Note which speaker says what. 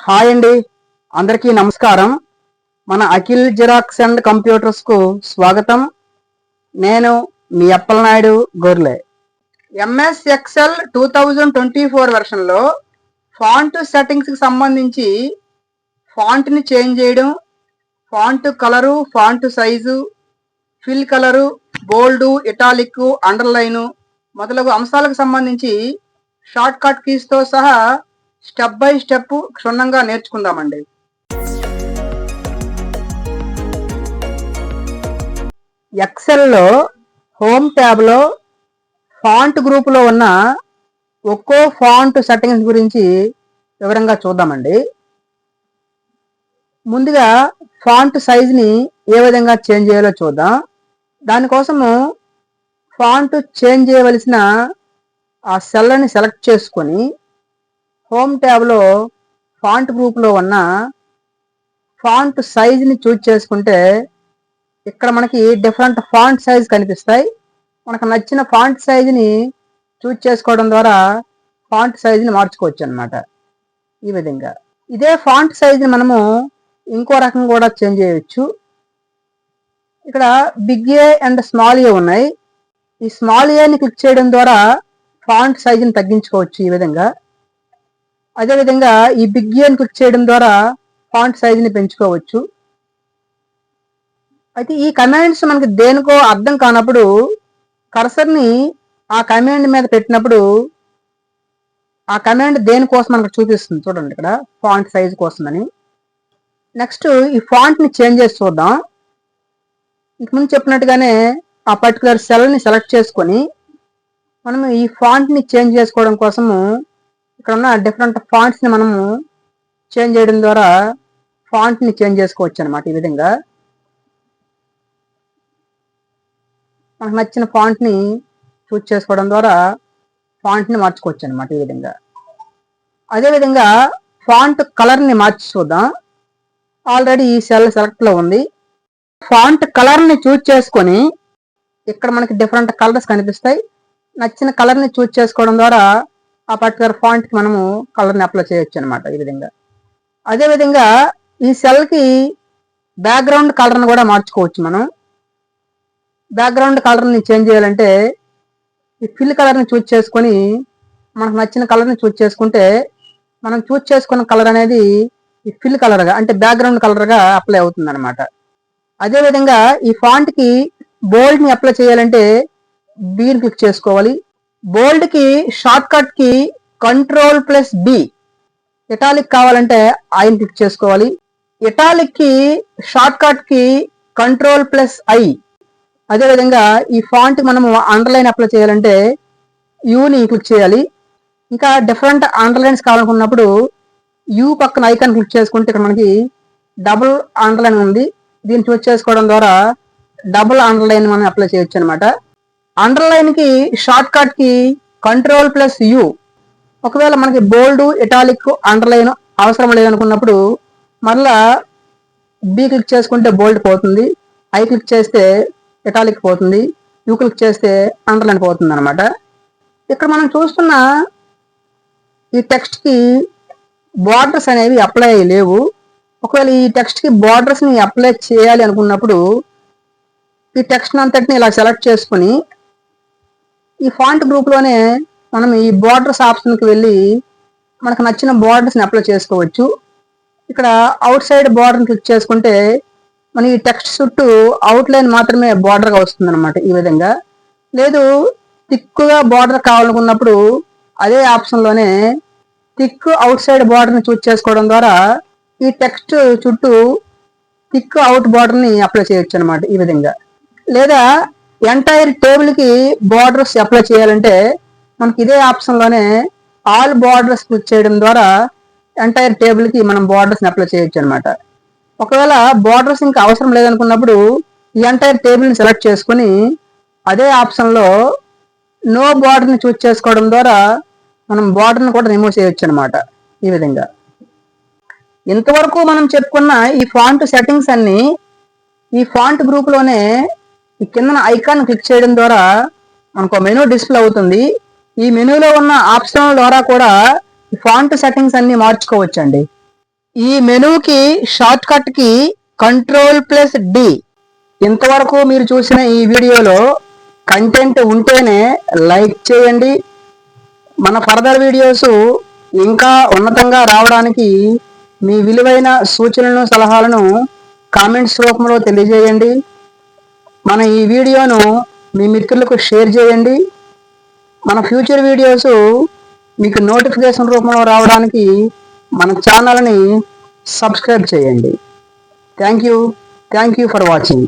Speaker 1: Hi అండి, అందరికీ నమస్కారం. మన అఖిల్ జిరాక్స్ అండ్ కంప్యూటర్స్ కు స్వాగతం. నేను మీ అప్పలనాయుడు గొర్లే. ఎంఎస్ ఎక్సెల్ 2024 వెర్షన్లో ఫాంట్ సెట్టింగ్స్కి సంబంధించి ఫాంట్ని చేంజ్ చేయడం, font colour, font size, fill colour, bold, italic, underline మొదలగు అంశాలకు సంబంధించి షార్ట్ కట్ కీస్తో సహా స్టెప్ బై స్టెప్ క్షుణ్ణంగా నేర్చుకుందామండి. ఎక్సెల్లో హోమ్ ట్యాబ్లో ఫాంట్ గ్రూపులో ఉన్న ఒక్కో ఫాంట్ సెట్టింగ్స్ గురించి వివరంగా చూద్దామండి. ముందుగా ఫాంట్ సైజ్ని ఏ విధంగా చేంజ్ చేయాలో చూద్దాం. దానికోసము ఫాంట్ చేంజ్ చేయవలసిన ఆ సెల్ని సెలెక్ట్ చేసుకొని హోమ్ ట్యాబ్లో ఫాంట్ గ్రూప్లో ఉన్న ఫాంట్ సైజ్ని చూజ్ చేసుకుంటే ఇక్కడ మనకి డిఫరెంట్ ఫాంట్ సైజ్ కనిపిస్తాయి. మనకు నచ్చిన ఫాంట్ సైజ్ని చూజ్ చేసుకోవడం ద్వారా ఫాంట్ సైజ్ని మార్చుకోవచ్చు అనమాట. ఈ విధంగా ఇదే ఫాంట్ సైజ్ని మనము ఇంకో రకం కూడా చేంజ్ చేయవచ్చు. ఇక్కడ బిగ్ ఏ అండ్ స్మాల్ ఏ ఉన్నాయి. ఈ స్మాల్ ఏని క్లిక్ చేయడం ద్వారా ఫాంట్ సైజ్ని తగ్గించుకోవచ్చు ఈ విధంగా. అదేవిధంగా ఈ బిగ్ ఏని క్లిక్ చేయడం ద్వారా ఫాంట్ సైజ్ని పెంచుకోవచ్చు. అయితే ఈ కమాండ్స్ మనకి దేనికో అర్థం కానప్పుడు కర్సర్ని ఆ కమాండ్ మీద పెట్టినప్పుడు ఆ కమాండ్ దేనికోసం మనకు చూపిస్తుంది. చూడండి, ఇక్కడ ఫాంట్ సైజ్ కోసమని. నెక్స్ట్ ఈ ఫాంట్ని చేంజ్ చేసి చూద్దాం. ఇంతకుముందు చెప్పినట్టుగానే ఆ పర్టికులర్ సెల్ని సెలెక్ట్ చేసుకొని మనము ఈ ఫాంట్ని చేంజ్ చేసుకోవడం కోసము ఇక్కడ ఉన్న డిఫరెంట్ ఫాంట్స్ని మనము చేంజ్ చేయడం ద్వారా ఫాంట్ని చేంజ్ చేసుకోవచ్చు అనమాట. ఈ విధంగా మనకు నచ్చిన ఫాంట్ని చూజ్ చేసుకోవడం ద్వారా ఫాంట్ని మార్చుకోవచ్చు అనమాట. ఈ విధంగా అదేవిధంగా ఫాంట్ కలర్ని మార్చి చూద్దాం. ఆల్రెడీ ఈ సెల్ సెలెక్ట్లో ఉంది. ఫాంట్ కలర్ని చూజ్ చేసుకొని ఇక్కడ మనకి డిఫరెంట్ కలర్స్ కనిపిస్తాయి. నచ్చిన కలర్ని చూజ్ చేసుకోవడం ద్వారా ఆ పర్టికులర్ ఫాంట్కి మనము కలర్ని అప్లై చేయొచ్చు అనమాట. ఈ విధంగా అదేవిధంగా ఈ సెల్కి బ్యాక్గ్రౌండ్ కలర్ని కూడా మార్చుకోవచ్చు. మనం బ్యాక్గ్రౌండ్ కలర్ని చేంజ్ చేయాలంటే ఈ ఫిల్ కలర్ని చూజ్ చేసుకొని మనకు నచ్చిన కలర్ని చూజ్ చేసుకుంటే మనం చూజ్ చేసుకున్న కలర్ అనేది ఈ ఫిల్ కలర్గా అంటే బ్యాక్గ్రౌండ్ కలర్గా అప్లై అవుతుంది అనమాట. అదేవిధంగా ఈ ఫాంట్కి బోల్డ్ని అప్లై చేయాలంటే బీని క్లిక్ చేసుకోవాలి. బోల్డ్కి షార్ట్ కట్కి Ctrl+B. ఇటాలిక్ కావాలంటే ఐని క్లిక్ చేసుకోవాలి. ఇటాలిక్కి షార్ట్ కట్కి Ctrl+I. అదేవిధంగా ఈ ఫాంట్ మనము అండర్లైన్ అప్లై చేయాలంటే యూని క్లిక్ చేయాలి. ఇంకా డిఫరెంట్ అండర్లైన్స్ కావాలనుకున్నప్పుడు యూ పక్కన ఐకాన్ క్లిక్ చేసుకుంటే ఇక్కడ మనకి డబుల్ అండర్లైన్ ఉంది. దీన్ని చూస్ చేసుకోవడం ద్వారా డబుల్ అండర్లైన్ మనం అప్లై చేయొచ్చు అనమాట. అండర్లైన్కి షార్ట్ కట్కి Ctrl+U. ఒకవేళ మనకి బోల్డ్, ఇటాలిక్, అండర్లైన్ అవసరం లేదనుకున్నప్పుడు మళ్ళా బి క్లిక్ చేసుకుంటే బోల్డ్ పోతుంది, ఐ క్లిక్ చేస్తే ఇటాలిక్ పోతుంది, యూ క్లిక్ చేస్తే అండర్లైన్ పోతుంది అనమాట. ఇక్కడ మనం చూస్తున్న ఈ టెక్స్ట్కి బార్డర్స్ అనేవి అప్లై లేవు. ఒకవేళ ఈ టెక్స్ట్కి బార్డర్స్ని అప్లై చేయాలి అనుకున్నప్పుడు ఈ టెక్స్ట్ అంతటిని ఇలా సెలెక్ట్ చేసుకుని ఈ ఫాంట్ గ్రూప్లోనే మనం ఈ బార్డర్స్ ఆప్షన్కి వెళ్ళి మనకు నచ్చిన బార్డర్స్ని అప్లై చేసుకోవచ్చు. ఇక్కడ అవుట్ సైడ్ బార్డర్ని క్లిక్ చేసుకుంటే మన ఈ టెక్స్ట్ చుట్టూ అవుట్లైన్ మాత్రమే బార్డర్గా వస్తుంది అనమాట. ఈ విధంగా లేదు థిక్గా బార్డర్ కావాలనుకున్నప్పుడు అదే ఆప్షన్లోనే థిక్ అవుట్ సైడ్ బార్డర్ని చూస్ చేసుకోవడం ద్వారా ఈ టెక్స్ట్ చుట్టూ థిక్ అవుట్ బార్డర్ని అప్లై చేయొచ్చు అనమాట. ఈ విధంగా లేదా ఎంటైర్ టేబుల్కి బార్డర్స్ అప్లై చేయాలంటే మనకి ఇదే ఆప్షన్లోనే ఆల్ బార్డర్స్ క్లిక్ చేయడం ద్వారా ఎంటైర్ టేబుల్కి మనం బార్డర్స్ని అప్లై చేయొచ్చు అనమాట. ఒకవేళ బార్డర్స్ ఇంకా అవసరం లేదనుకున్నప్పుడు ఈ ఎంటైర్ టేబుల్ని సెలెక్ట్ చేసుకుని అదే ఆప్షన్లో నో బార్డర్ని చూస్ చేసుకోవడం ద్వారా మనం బార్డర్ని కూడా రిమూవ్ చేయొచ్చు అనమాట. ఈ విధంగా ఇంతవరకు మనం చెప్పుకున్న ఈ ఫాంట్ సెట్టింగ్స్ అన్ని ఈ ఫాంట్ గ్రూప్లోనే ఈ కింద ఐకాన్ క్లిక్ చేయడం ద్వారా మనకు మెనూ డిస్ప్లే అవుతుంది. ఈ మెనూలో ఉన్న ఆప్షన్ల ద్వారా కూడా ఫాంట్ సెట్టింగ్స్ అన్ని మార్చుకోవచ్చండి. ఈ మెనూకి షార్ట్ కట్ కి Ctrl+D. ఇంతవరకు మీరు చూసిన ఈ వీడియోలో కంటెంట్ ఉంటేనే లైక్ చేయండి. మన ఫర్దర్ వీడియోస్ ఇంకా ఉన్నతంగా రావడానికి మీ విలువైన సూచనలను సలహాలను కామెంట్స్ రూపంలో తెలియజేయండి. మన ఈ వీడియోను మీ మిత్రులకు షేర్ చేయండి. మన ఫ్యూచర్ వీడియోస్ మీకు నోటిఫికేషన్ రూపంలో రావడానికి మన ఛానల్ని సబ్స్క్రైబ్ చేయండి. Thank you for watching.